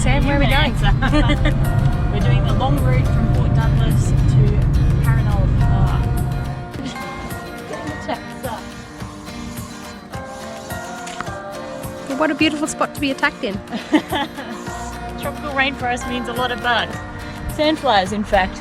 Sam, where are we going? We're doing the long route from Port Douglas to Paronella Park. Well, what a beautiful spot to be attacked in. Tropical rainforest means a lot of bugs. Sandflies, in fact.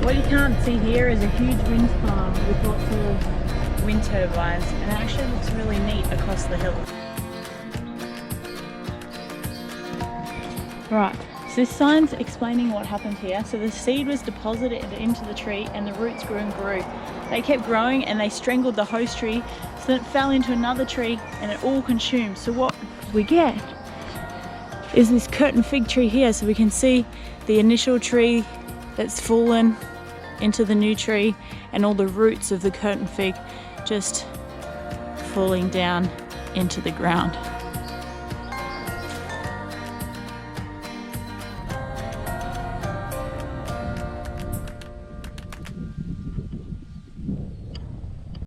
What you can't see here is a huge wind farm with lots of wind turbines, and it actually looks really neat across the hill. Right, so this sign's explaining what happened here. So the seed was deposited into the tree and the roots grew and grew. They kept growing and they strangled the host tree, so then it fell into another tree and it all consumed. So what we get is this curtain fig tree here, so we can see the initial tree that's fallen into the new tree and all the roots of the curtain fig just falling down into the ground.